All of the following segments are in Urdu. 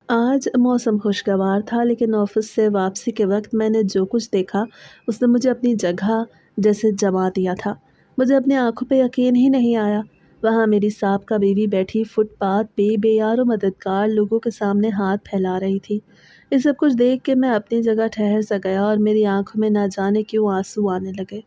آج موسم خوشگوار تھا لیکن آفس سے واپسی کے وقت میں نے جو کچھ دیکھا اس نے مجھے اپنی جگہ جیسے جما دیا تھا۔ مجھے اپنی آنکھوں پہ یقین ہی نہیں آیا۔ وہاں میری سابقہ بیوی بیٹھی فٹ پاتھ پہ بے یار و مددگار لوگوں کے سامنے ہاتھ پھیلا رہی تھی۔ یہ سب کچھ دیکھ کے میں اپنی جگہ ٹھہر سا گیا اور میری آنکھوں میں نہ جانے کیوں آنسو آنے لگے۔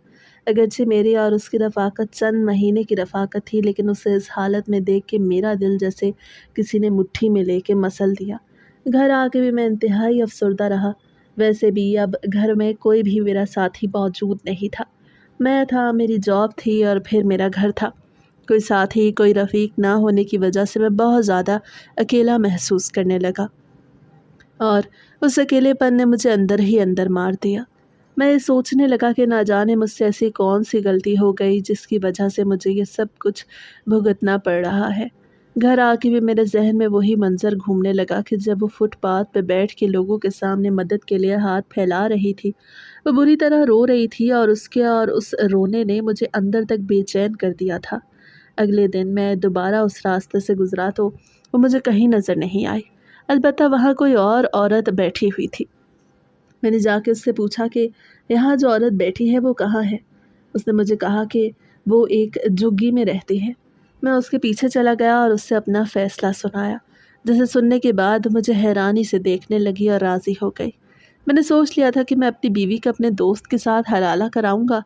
اگرچہ میری اور اس کی رفاقت چند مہینے کی رفاقت تھی لیکن اسے اس حالت میں دیکھ کے میرا دل جیسے کسی نے مٹھی میں لے کے مسل دیا۔ گھر آ کے بھی میں انتہائی افسردہ رہا۔ ویسے بھی اب گھر میں کوئی بھی میرا ساتھی موجود نہیں تھا۔ میں تھا، میری جاب تھی اور پھر میرا گھر تھا۔ کوئی ساتھی، کوئی رفیق نہ ہونے کی وجہ سے میں بہت زیادہ اکیلا محسوس کرنے لگا اور اس اکیلے پن نے مجھے اندر ہی اندر مار دیا۔ میں یہ سوچنے لگا کہ نہ جانے مجھ سے ایسی کون سی غلطی ہو گئی جس کی وجہ سے مجھے یہ سب کچھ بھگتنا پڑ رہا ہے۔ گھر آ کے بھی میرے ذہن میں وہی منظر گھومنے لگا کہ جب وہ فٹ پاتھ پہ بیٹھ کے لوگوں کے سامنے مدد کے لیے ہاتھ پھیلا رہی تھی، وہ بری طرح رو رہی تھی اور اس رونے نے مجھے اندر تک بے چین کر دیا تھا۔ اگلے دن میں دوبارہ اس راستے سے گزرا تو وہ مجھے کہیں نظر نہیں آئی، البتہ وہاں کوئی اور عورت بیٹھی ہوئی تھی۔ میں نے جا کے اس سے پوچھا کہ یہاں جو عورت بیٹھی ہے وہ کہاں ہے؟ اس نے مجھے کہا کہ وہ ایک جھگی میں رہتی ہے۔ میں اس کے پیچھے چلا گیا اور اس سے اپنا فیصلہ سنایا، جسے سننے کے بعد مجھے حیرانی سے دیکھنے لگی اور راضی ہو گئی۔ میں نے سوچ لیا تھا کہ میں اپنی بیوی کو اپنے دوست کے ساتھ حلالہ کراؤں گا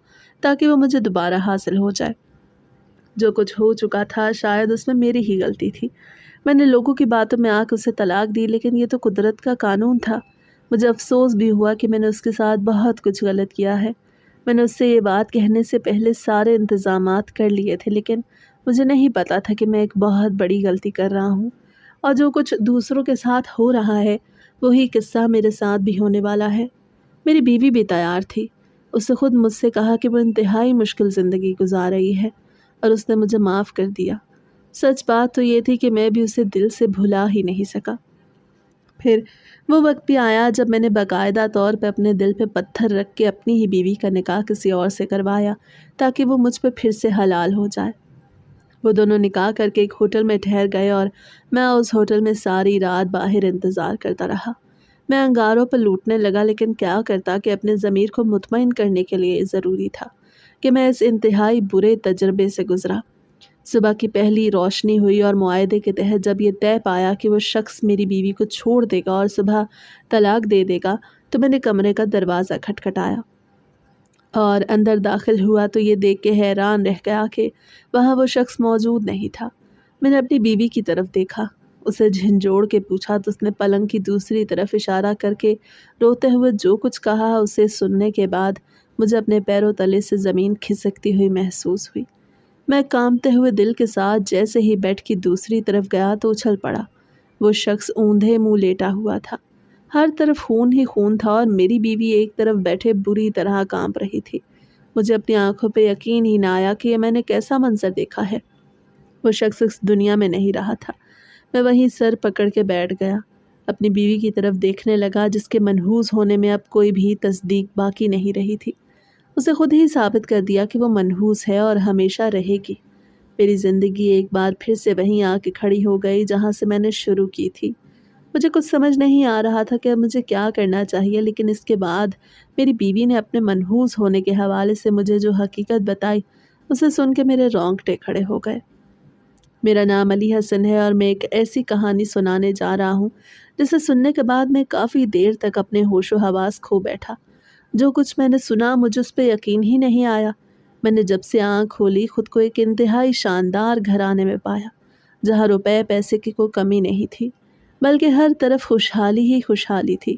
تاکہ وہ مجھے دوبارہ حاصل ہو جائے۔ جو کچھ ہو چکا تھا شاید اس میں میری ہی غلطی تھی۔ میں نے لوگوں کی باتوں میں آ کے اسے طلاق دی، لیکن یہ تو قدرت کا قانون تھا۔ مجھے افسوس بھی ہوا کہ میں نے اس کے ساتھ بہت کچھ غلط کیا ہے۔ میں نے اس سے یہ بات کہنے سے پہلے سارے انتظامات کر لیے تھے، لیکن مجھے نہیں پتا تھا کہ میں ایک بہت بڑی غلطی کر رہا ہوں، اور جو کچھ دوسروں کے ساتھ ہو رہا ہے وہی قصہ میرے ساتھ بھی ہونے والا ہے۔ میری بیوی بھی تیار تھی۔ اس نے خود مجھ سے کہا کہ وہ انتہائی مشکل زندگی گزار رہی ہے اور اس نے مجھے معاف کر دیا۔ سچ بات تو یہ تھی کہ میں بھی اسے دل سے بھلا ہی نہیں سکا۔ پھر وہ وقت بھی آیا جب میں نے باقاعدہ طور پہ اپنے دل پہ پتھر رکھ کے اپنی ہی بیوی کا نکاح کسی اور سے کروایا تاکہ وہ مجھ پہ پھر سے حلال ہو جائے۔ وہ دونوں نکاح کر کے ایک ہوٹل میں ٹھہر گئے اور میں اس ہوٹل میں ساری رات باہر انتظار کرتا رہا۔ میں انگاروں پر لوٹنے لگا، لیکن کیا کرتا کہ اپنے ضمیر کو مطمئن کرنے کے لیے ضروری تھا کہ میں اس انتہائی برے تجربے سے گزرا۔ صبح کی پہلی روشنی ہوئی اور معاہدے کے تحت جب یہ طے پایا کہ وہ شخص میری بیوی کو چھوڑ دے گا اور صبح طلاق دے دے گا تو میں نے کمرے کا دروازہ کھٹکھٹایا اور اندر داخل ہوا تو یہ دیکھ کے حیران رہ گیا کہ وہاں وہ شخص موجود نہیں تھا۔ میں نے اپنی بیوی کی طرف دیکھا، اسے جھنجھوڑ کے پوچھا تو اس نے پلنگ کی دوسری طرف اشارہ کر کے روتے ہوئے جو کچھ کہا اسے سننے کے بعد مجھے اپنے پیروں تلے سے زمین کھسکتی ہوئی محسوس ہوئی۔ میں کانپتے ہوئے دل کے ساتھ جیسے ہی بیڈ کی دوسری طرف گیا تو اچھل پڑا۔ وہ شخص اوندھے منہ لیٹا ہوا تھا، ہر طرف خون ہی خون تھا اور میری بیوی ایک طرف بیٹھے بری طرح کانپ رہی تھی۔ مجھے اپنی آنکھوں پہ یقین ہی نہ آیا کہ یہ میں نے کیسا منظر دیکھا ہے۔ وہ شخص اس دنیا میں نہیں رہا تھا۔ میں وہیں سر پکڑ کے بیٹھ گیا، اپنی بیوی کی طرف دیکھنے لگا جس کے منحوس ہونے میں اب کوئی بھی تصدیق باقی نہیں رہی تھی۔ اسے خود ہی ثابت کر دیا کہ وہ منحوس ہے اور ہمیشہ رہے گی۔ میری زندگی ایک بار پھر سے وہیں آ کے کھڑی ہو گئی جہاں سے میں نے شروع کی تھی۔ مجھے کچھ سمجھ نہیں آ رہا تھا کہ اب مجھے کیا کرنا چاہیے، لیکن اس کے بعد میری بیوی نے اپنے منحوس ہونے کے حوالے سے مجھے جو حقیقت بتائی اسے سن کے میرے رونگٹے کھڑے ہو گئے۔ میرا نام علی حسن ہے اور میں ایک ایسی کہانی سنانے جا رہا ہوں جسے سننے کے بعد میں کافی دیر تک اپنے ہوش و حواس کھو بیٹھا۔ جو کچھ میں نے سنا مجھے اس پہ یقین ہی نہیں آیا۔ میں نے جب سے آنکھ کھولی خود کو ایک انتہائی شاندار گھرانے میں پایا جہاں روپے پیسے کی کوئی کمی نہیں تھی، بلکہ ہر طرف خوشحالی ہی خوشحالی تھی۔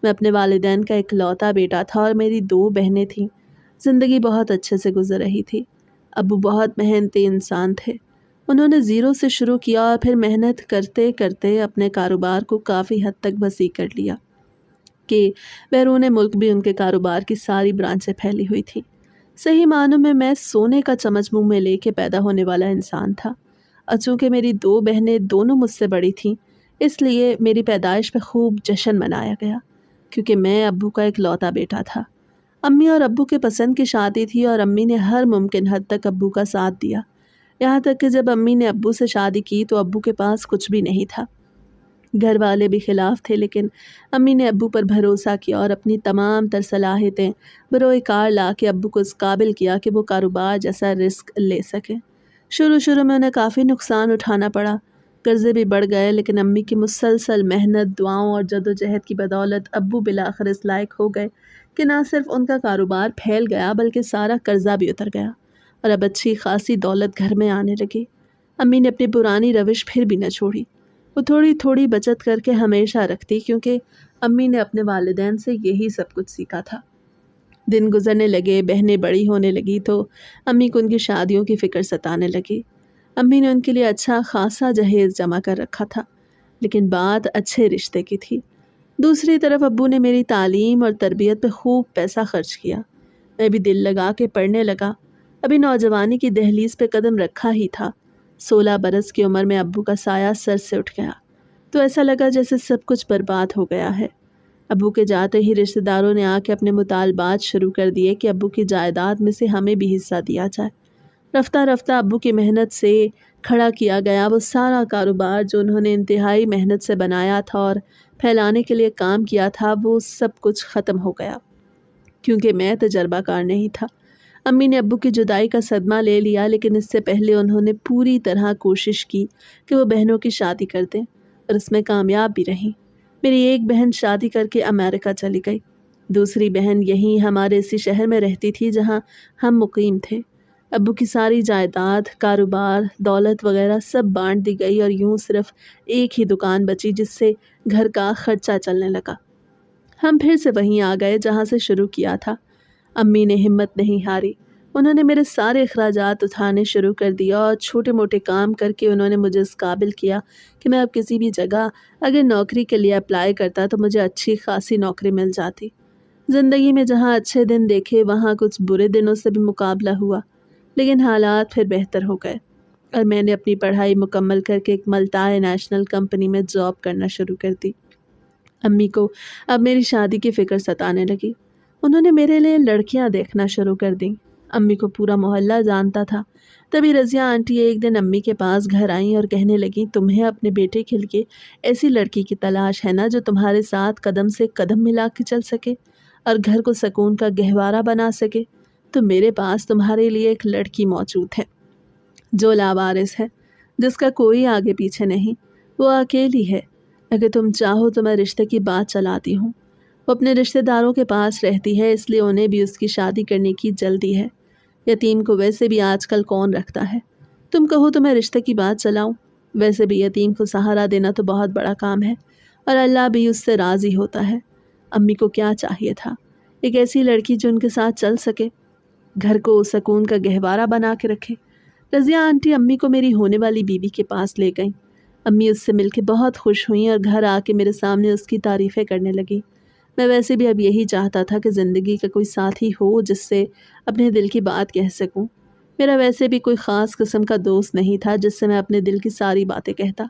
میں اپنے والدین کا اکلوتا بیٹا تھا اور میری 2 بہنیں تھیں۔ زندگی بہت اچھے سے گزر رہی تھی۔ ابو بہت محنتی انسان تھے۔ انہوں نے زیرو سے شروع کیا اور پھر محنت کرتے کرتے اپنے کاروبار کو کافی حد تک وسیع کر لیا کہ بیرون ملک بھی ان کے کاروبار کی ساری برانچیں پھیلی ہوئی تھیں۔ صحیح معنوں میں سونے کا چمچ منہ میں لے کے پیدا ہونے والا انسان تھا، اور چونکہ میری 2 بہنیں دونوں مجھ سے بڑی تھیں اس لیے میری پیدائش پہ خوب جشن منایا گیا، کیونکہ میں ابو کا اکلوتا بیٹا تھا۔ امی اور ابو کے پسند کی شادی تھی اور امی نے ہر ممکن حد تک ابو کا ساتھ دیا، یہاں تک کہ جب امی نے ابو سے شادی کی تو ابو کے پاس کچھ بھی نہیں تھا۔ گھر والے بھی خلاف تھے، لیکن امی نے ابو پر بھروسہ کیا اور اپنی تمام تر صلاحیتیں بروئے کار لا کے ابو کو اس قابل کیا کہ وہ کاروبار جیسا رسک لے سکیں۔ شروع میں انہیں کافی نقصان اٹھانا پڑا، قرضے بھی بڑھ گئے، لیکن امی کی مسلسل محنت، دعاؤں اور جدوجہد کی بدولت ابو بالآخر اس لائق ہو گئے کہ نہ صرف ان کا کاروبار پھیل گیا بلکہ سارا قرضہ بھی اتر گیا اور اب اچھی خاصی دولت گھر میں آنے لگی۔ امی نے اپنی پرانی روش پھر بھی نہ چھوڑی، وہ تھوڑی تھوڑی بچت کر کے ہمیشہ رکھتی، کیونکہ امی نے اپنے والدین سے یہی سب کچھ سیکھا تھا۔ دن گزرنے لگے، بہنیں بڑی ہونے لگی تو امی کو ان کی شادیوں کی فکر ستانے لگی۔ امی نے ان کے لیے اچھا خاصا جہیز جمع کر رکھا تھا، لیکن بات اچھے رشتے کی تھی۔ دوسری طرف ابو نے میری تعلیم اور تربیت پہ خوب پیسہ خرچ کیا۔ میں بھی دل لگا کے پڑھنے لگا۔ ابھی نوجوانی کی دہلیز پہ قدم رکھا ہی تھا، 16 برس کی عمر میں ابو کا سایہ سر سے اٹھ گیا تو ایسا لگا جیسے سب کچھ برباد ہو گیا ہے۔ ابو کے جاتے ہی رشتہ داروں نے آ کے اپنے مطالبات شروع کر دیے کہ ابو کی جائیداد میں سے ہمیں بھی حصہ دیا جائے۔ رفتہ رفتہ ابو کی محنت سے کھڑا کیا گیا وہ سارا کاروبار جو انہوں نے انتہائی محنت سے بنایا تھا اور پھیلانے کے لیے کام کیا تھا، وہ سب کچھ ختم ہو گیا کیونکہ میں تجربہ کار نہیں تھا۔ امی نے ابو کی جدائی کا صدمہ لے لیا، لیکن اس سے پہلے انہوں نے پوری طرح کوشش کی کہ وہ بہنوں کی شادی کر دیں اور اس میں کامیاب بھی رہیں۔ میری ایک بہن شادی کر کے امریکہ چلی گئی، دوسری بہن یہیں ہمارے اسی شہر میں رہتی تھی جہاں ہم مقیم تھے۔ ابو کی ساری جائیداد، کاروبار، دولت وغیرہ سب بانٹ دی گئی اور یوں صرف ایک ہی دکان بچی جس سے گھر کا خرچہ چلنے لگا۔ ہم پھر سے وہیں آ گئے جہاں سے شروع کیا تھا۔ امی نے ہمت نہیں ہاری، انہوں نے میرے سارے اخراجات اٹھانے شروع کر دیا اور چھوٹے موٹے کام کر کے انہوں نے مجھے اس قابل کیا کہ میں اب کسی بھی جگہ اگر نوکری کے لیے اپلائی کرتا تو مجھے اچھی خاصی نوکری مل جاتی۔ زندگی میں جہاں اچھے دن دیکھے وہاں کچھ برے دنوں سے بھی مقابلہ ہوا، لیکن حالات پھر بہتر ہو گئے اور میں نے اپنی پڑھائی مکمل کر کے ایک ملٹی نیشنل کمپنی میں جاب کرنا شروع کر دی۔ امی کو اب میری شادی کی فکر ستانے لگی۔ انہوں نے میرے لیے لڑکیاں دیکھنا شروع کر دیں۔ امی کو پورا محلہ جانتا تھا۔ تبھی رضیہ آنٹی ایک دن امی کے پاس گھر آئیں اور کہنے لگیں، تمہیں اپنے بیٹے کے لیے ایسی لڑکی کی تلاش ہے نا جو تمہارے ساتھ قدم سے قدم ملا کے چل سکے اور گھر کو سکون کا گہوارہ بنا سکے؟ تو میرے پاس تمہارے لیے ایک لڑکی موجود ہے جو لاوارث ہے، جس کا کوئی آگے پیچھے نہیں، وہ اکیلی ہے۔ اگر تم چاہو تو میں رشتے کی بات چلاتی ہوں۔ وہ اپنے رشتہ داروں کے پاس رہتی ہے، اس لیے انہیں بھی اس کی شادی کرنے کی جلدی ہے۔ یتیم کو ویسے بھی آج کل کون رکھتا ہے؟ تم کہو تو میں رشتے کی بات چلاؤں؟ ویسے بھی یتیم کو سہارا دینا تو بہت بڑا کام ہے اور اللہ بھی اس سے راضی ہوتا ہے۔ امی کو کیا چاہیے تھا؟ ایک ایسی لڑکی جو ان کے ساتھ چل سکے، گھر کو سکون کا گہوارہ بنا کے رکھے۔ رضیہ آنٹی امی کو میری ہونے والی بیوی کے پاس لے گئیں۔ امی اس سے مل کے بہت خوش ہوئیں اور گھر آ کے میرے سامنے اس کی تعریفیں کرنے لگیں۔ میں ویسے بھی اب یہی چاہتا تھا کہ زندگی کا کوئی ساتھی ہو جس سے اپنے دل کی بات کہہ سکوں۔ میرا ویسے بھی کوئی خاص قسم کا دوست نہیں تھا جس سے میں اپنے دل کی ساری باتیں کہتا،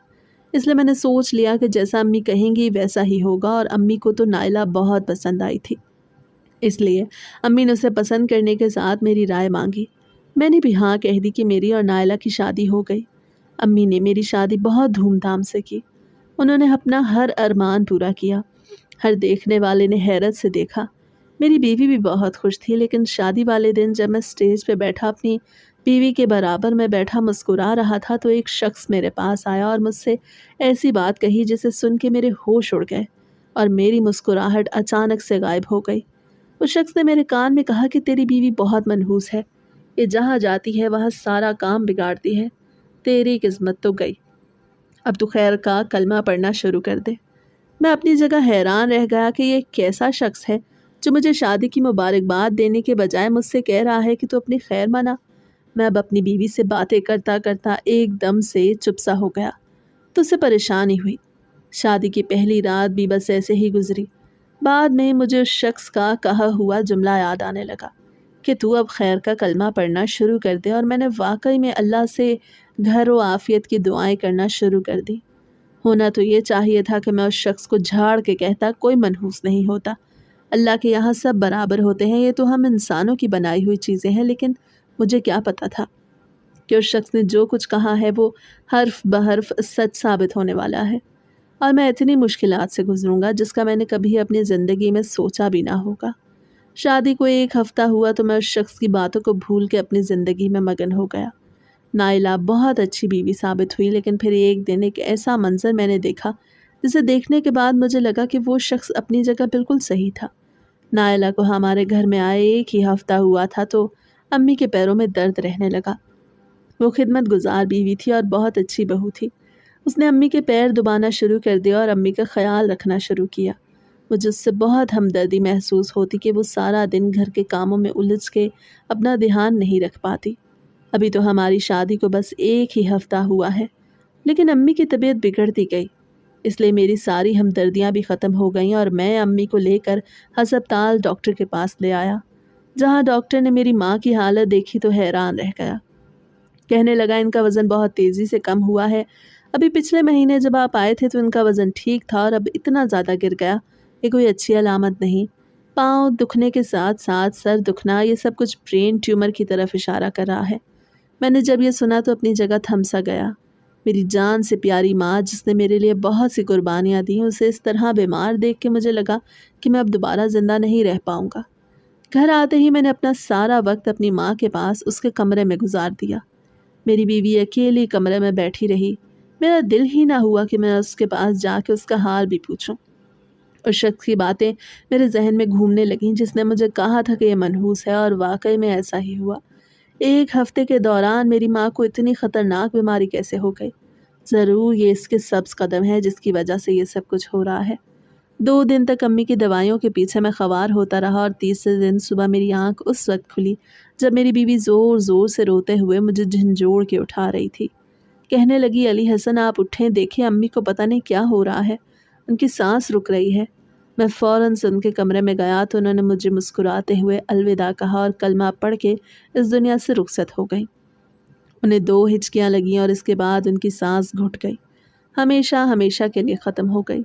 اس لیے میں نے سوچ لیا کہ جیسا امی کہیں گی ویسا ہی ہوگا، اور امی کو تو نائلہ بہت پسند آئی تھی، اس لیے امی نے اسے پسند کرنے کے ساتھ میری رائے مانگی۔ میں نے بھی ہاں کہہ دی کہ میری اور نائلہ کی شادی ہو گئی۔ امی نے میری شادی بہت دھوم دھام سے کی۔ انہوں نے اپنا ہر ارمان پورا کیا۔ ہر دیکھنے والے نے حیرت سے دیکھا۔ میری بیوی بھی بہت خوش تھی، لیکن شادی والے دن جب میں اسٹیج پہ بیٹھا اپنی بیوی کے برابر میں بیٹھا مسکرا رہا تھا تو ایک شخص میرے پاس آیا اور مجھ سے ایسی بات کہی جسے سن کے میرے ہوش اڑ گئے اور میری مسکراہٹ اچانک سے غائب ہو گئی۔ اس شخص نے میرے کان میں کہا کہ تیری بیوی بہت منحوس ہے، یہ جہاں جاتی ہے وہاں سارا کام بگاڑتی ہے، تیری قسمت تو گئی، اب تو خیر کا کلمہ پڑھنا شروع کر دے۔ میں اپنی جگہ حیران رہ گیا کہ یہ کیسا شخص ہے جو مجھے شادی کی مبارکباد دینے کے بجائے مجھ سے کہہ رہا ہے کہ تو اپنی خیر منا۔ میں اب اپنی بیوی سے باتیں کرتا کرتا ایک دم سے چپ سا ہو گیا تو اسے پریشانی ہوئی۔ شادی کی پہلی رات بھی بس ایسے ہی گزری۔ بعد میں مجھے اس شخص کا کہا ہوا جملہ یاد آنے لگا کہ تو اب خیر کا کلمہ پڑھنا شروع کر دے، اور میں نے واقعی میں اللہ سے گھر و عافیت کی دعائیں کرنا شروع کر دی۔ ہونا تو یہ چاہیے تھا کہ میں اس شخص کو جھاڑ کے کہتا کوئی منحوس نہیں ہوتا، اللہ کے یہاں سب برابر ہوتے ہیں، یہ تو ہم انسانوں کی بنائی ہوئی چیزیں ہیں۔ لیکن مجھے کیا پتا تھا کہ اس شخص نے جو کچھ کہا ہے وہ حرف بحرف سچ ثابت ہونے والا ہے۔ اور میں اتنی مشکلات سے گزروں گا جس کا میں نے کبھی اپنی زندگی میں سوچا بھی نہ ہوگا۔ شادی کو 1 ہفتہ ہوا تو میں اس شخص کی باتوں کو بھول کے اپنی زندگی میں مگن ہو گیا۔ نائلہ بہت اچھی بیوی ثابت ہوئی، لیکن پھر ایک دن ایک ایسا منظر میں نے دیکھا جسے دیکھنے کے بعد مجھے لگا کہ وہ شخص اپنی جگہ بالکل صحیح تھا۔ نائلہ کو ہمارے گھر میں آئے 1 ہی ہفتہ ہوا تھا تو امی کے پیروں میں درد رہنے لگا۔ وہ خدمت گزار بیوی تھی اور بہت اچھی بہو تھی۔ اس نے امی کے پیر دبانا شروع کر دیا اور امی کا خیال رکھنا شروع کیا۔ مجھے اس سے بہت ہمدردی محسوس ہوتی کہ وہ سارا دن گھر کے کاموں میں الجھ کے اپنا دھیان نہیں رکھ پاتی۔ ابھی تو ہماری شادی کو بس 1 ہی ہفتہ ہوا ہے، لیکن امی کی طبیعت بگڑتی گئی، اس لیے میری ساری ہمدردیاں بھی ختم ہو گئیں اور میں امی کو لے کر ہسپتال ڈاکٹر کے پاس لے آیا، جہاں ڈاکٹر نے میری ماں کی حالت دیکھی تو حیران رہ گیا۔ کہنے لگا ان کا وزن بہت تیزی سے کم ہوا ہے، ابھی پچھلے مہینے جب آپ آئے تھے تو ان کا وزن ٹھیک تھا اور اب اتنا زیادہ گر گیا، یہ کوئی اچھی علامت نہیں۔ پاؤں دکھنے کے ساتھ ساتھ سر دکھنا، یہ سب کچھ برین ٹیومر کی طرف اشارہ کر رہا ہے۔ میں نے جب یہ سنا تو اپنی جگہ تھم سا گیا۔ میری جان سے پیاری ماں جس نے میرے لیے بہت سی قربانیاں دیں، اسے اس طرح بیمار دیکھ کے مجھے لگا کہ میں اب دوبارہ زندہ نہیں رہ پاؤں گا۔ گھر آتے ہی میں نے اپنا سارا وقت اپنی ماں کے پاس اس کے کمرے میں گزار دیا۔ میری بیوی اکیلی کمرے میں بیٹھی رہی۔ میرا دل ہی نہ ہوا کہ میں اس کے پاس جا کے اس کا حال بھی پوچھوں۔ اس شخص کی باتیں میرے ذہن میں گھومنے لگیں جس نے مجھے کہا تھا کہ یہ منحوس ہے، اور واقعی میں ایسا ہی ہوا۔ 1 ہفتے کے دوران میری ماں کو اتنی خطرناک بیماری کیسے ہو گئی؟ ضرور یہ اس کے سبز قدم ہے جس کی وجہ سے یہ سب کچھ ہو رہا ہے۔ 2 دن تک امی کی دوائیوں کے پیچھے میں خوار ہوتا رہا، اور تیسرے دن صبح میری آنکھ اس وقت کھلی جب میری بیوی زور زور سے روتے ہوئے مجھے جھنجھوڑ کے اٹھا رہی تھی۔ کہنے لگی، علی حسن آپ اٹھیں، دیکھیں امی کو پتہ نہیں کیا ہو رہا ہے، ان کی سانس رک رہی ہے۔ میں فوراً سے ان کے کمرے میں گیا تو انہوں نے مجھے مسکراتے ہوئے الوداع کہا اور کلمہ پڑھ کے اس دنیا سے رخصت ہو گئیں۔ انہیں 2 ہچکیاں لگیں اور اس کے بعد ان کی سانس گھٹ گئی، ہمیشہ ہمیشہ کے لیے ختم ہو گئی۔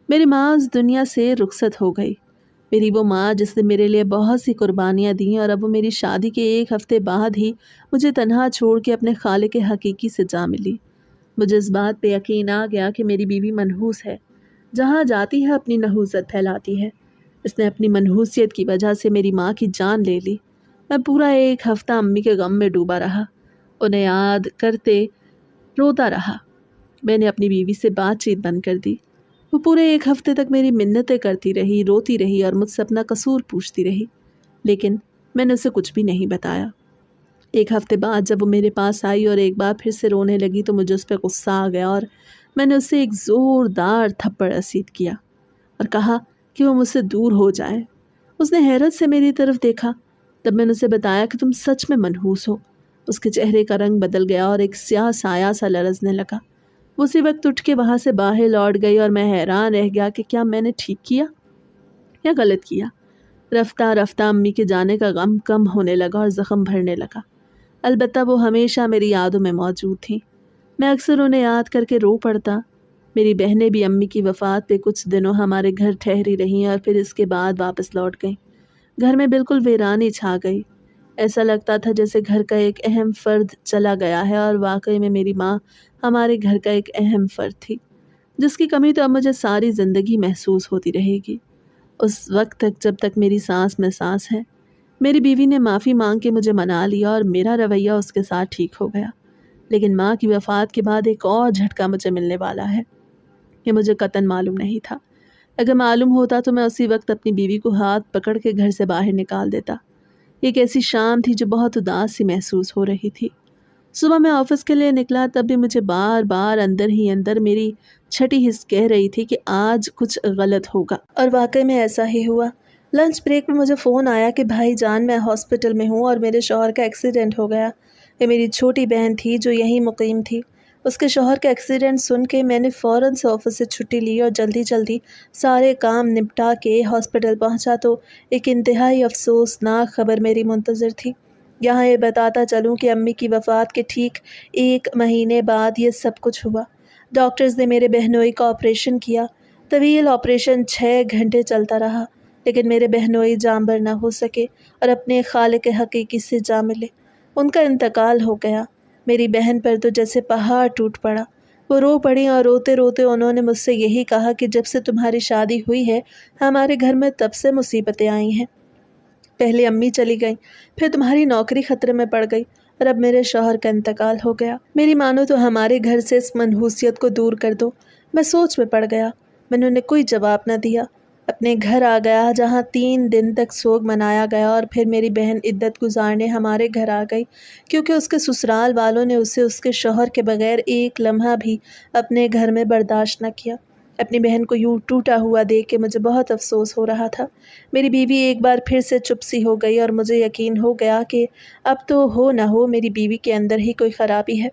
میری ماں اس دنیا سے رخصت ہو گئی، میری وہ ماں جس نے میرے لیے بہت سی قربانیاں دیں، اور اب وہ میری شادی کے 1 ہفتے بعد ہی مجھے تنہا چھوڑ کے اپنے خالق حقیقی سے جا ملی۔ مجھے اس بات پہ یقین آ گیا کہ میری بیوی منحوس ہے، جہاں جاتی ہے اپنی نحوست پھیلاتی ہے۔ اس نے اپنی منحوسیت کی وجہ سے میری ماں کی جان لے لی۔ میں پورا 1 ہفتہ امی کے غم میں ڈوبا رہا، انہیں یاد کرتے روتا رہا۔ میں نے اپنی بیوی سے بات چیت بند کر دی۔ وہ پورے 1 ہفتے تک میری منتیں کرتی رہی، روتی رہی اور مجھ سے اپنا قصور پوچھتی رہی، لیکن میں نے اسے کچھ بھی نہیں بتایا۔ 1 ہفتے بعد جب وہ میرے پاس آئی اور ایک بار پھر سے رونے لگی تو مجھے اس پہ غصہ آ گیا، اور میں نے اسے ایک زوردار تھپڑ رسید کیا اور کہا کہ وہ مجھ سے دور ہو جائے۔ اس نے حیرت سے میری طرف دیکھا۔ تب میں نے اسے بتایا کہ تم سچ میں منحوس ہو۔ اس کے چہرے کا رنگ بدل گیا اور ایک سیاہ سایہ سا لرزنے لگا۔ وہ اسی وقت اٹھ کے وہاں سے باہر لوٹ گئی اور میں حیران رہ گیا کہ کیا میں نے ٹھیک کیا یا غلط کیا۔ رفتہ رفتہ امی کے جانے کا غم کم ہونے لگا اور زخم بھرنے لگا، البتہ وہ ہمیشہ میری یادوں میں موجود تھیں۔ میں اکثر انہیں یاد کر کے رو پڑتا۔ میری بہنیں بھی امی کی وفات پہ کچھ دنوں ہمارے گھر ٹھہری رہیں اور پھر اس کے بعد واپس لوٹ گئیں۔ گھر میں بالکل ویرانی چھا گئی، ایسا لگتا تھا جیسے گھر کا ایک اہم فرد چلا گیا ہے، اور واقعی میں میری ماں ہمارے گھر کا ایک اہم فرد تھی جس کی کمی تو اب مجھے ساری زندگی محسوس ہوتی رہے گی۔ اس وقت تک جب تک میری سانس میں سانس ہے، میری بیوی نے معافی مانگ کے مجھے منا لیا اور میرا رویہ اس کے ساتھ ٹھیک ہو گیا، لیکن ماں کی وفات کے بعد ایک اور جھٹکا مجھے ملنے والا ہے۔ یہ مجھے قطعاً معلوم نہیں تھا۔ اگر معلوم ہوتا تو میں اسی وقت اپنی بیوی کو ہاتھ پکڑ کے گھر سے باہر نکال دیتا۔ ایک ایسی شام تھی جو بہت اداس سی محسوس ہو رہی تھی۔ صبح میں آفس کے لیے نکلا تب بھی مجھے بار بار اندر ہی اندر میری چھٹی حس کہہ رہی تھی کہ آج کچھ غلط ہوگا، اور واقعی میں ایسا ہی ہوا۔ لنچ بریک میں مجھے فون آیا کہ بھائی جان میں ہاسپٹل میں ہوں اور میرے شوہر کا ایکسیڈنٹ ہو گیا۔ یہ میری چھوٹی بہن تھی جو یہیں مقیم تھی۔ اس کے شوہر کا ایکسیڈنٹ سن کے میں نے فوراً سے آفس سے چھٹی لی اور جلدی جلدی سارے کام نپٹا کے ہاسپٹل پہنچا تو ایک انتہائی افسوسناک خبر میری منتظر تھی۔ یہاں یہ بتاتا چلوں کہ امی کی وفات کے ٹھیک 1 مہینے بعد یہ سب کچھ ہوا۔ ڈاکٹرز نے میرے بہنوئی کا آپریشن کیا۔ طویل آپریشن 6 گھنٹے چلتا رہا، لیکن میرے بہنوئی جانبر نہ ہو سکے اور اپنے خالق حقیقی سے جا ملے۔ ان کا انتقال ہو گیا۔ میری بہن پر تو جیسے پہاڑ ٹوٹ پڑا۔ وہ رو پڑی اور روتے روتے انہوں نے مجھ سے یہی کہا کہ جب سے تمہاری شادی ہوئی ہے ہمارے گھر میں تب سے مصیبتیں آئی ہیں۔ پہلے امی چلی گئیں، پھر تمہاری نوکری خطرے میں پڑ گئی، اور اب میرے شوہر کا انتقال ہو گیا۔ میری مانو تو ہمارے گھر سے اس منحوسیت کو دور کر دو۔ میں سوچ میں پڑ گیا۔ میں نے انہیں کوئی جواب نہ دیا۔ اپنے گھر آ گیا جہاں 3 دن تک سوگ منایا گیا، اور پھر میری بہن عدت گزارنے ہمارے گھر آ گئی کیونکہ اس کے سسرال والوں نے اسے اس کے شوہر کے بغیر ایک لمحہ بھی اپنے گھر میں برداشت نہ کیا۔ اپنی بہن کو یوں ٹوٹا ہوا دیکھ کے مجھے بہت افسوس ہو رہا تھا۔ میری بیوی ایک بار پھر سے چپ سی ہو گئی، اور مجھے یقین ہو گیا کہ اب تو ہو نہ ہو میری بیوی کے اندر ہی کوئی خرابی ہے۔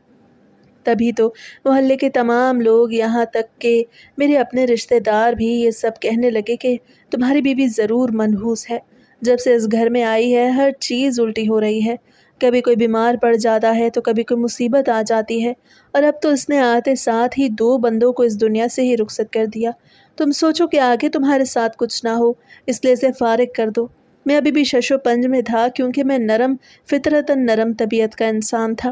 تبھی تو محلے کے تمام لوگ، یہاں تک کہ میرے اپنے رشتہ دار بھی، یہ سب کہنے لگے کہ تمہاری بیوی ضرور منحوس ہے۔ جب سے اس گھر میں آئی ہے ہر چیز الٹی ہو رہی ہے، کبھی کوئی بیمار پڑ جاتا ہے تو کبھی کوئی مصیبت آ جاتی ہے، اور اب تو اس نے آتے ساتھ ہی 2 بندوں کو اس دنیا سے ہی رخصت کر دیا۔ تم سوچو کہ آگے تمہارے ساتھ کچھ نہ ہو، اس لیے اسے فارغ کر دو۔ میں ابھی بھی شش و پنج میں تھا کیونکہ میں فطرتاً نرم طبیعت کا انسان تھا۔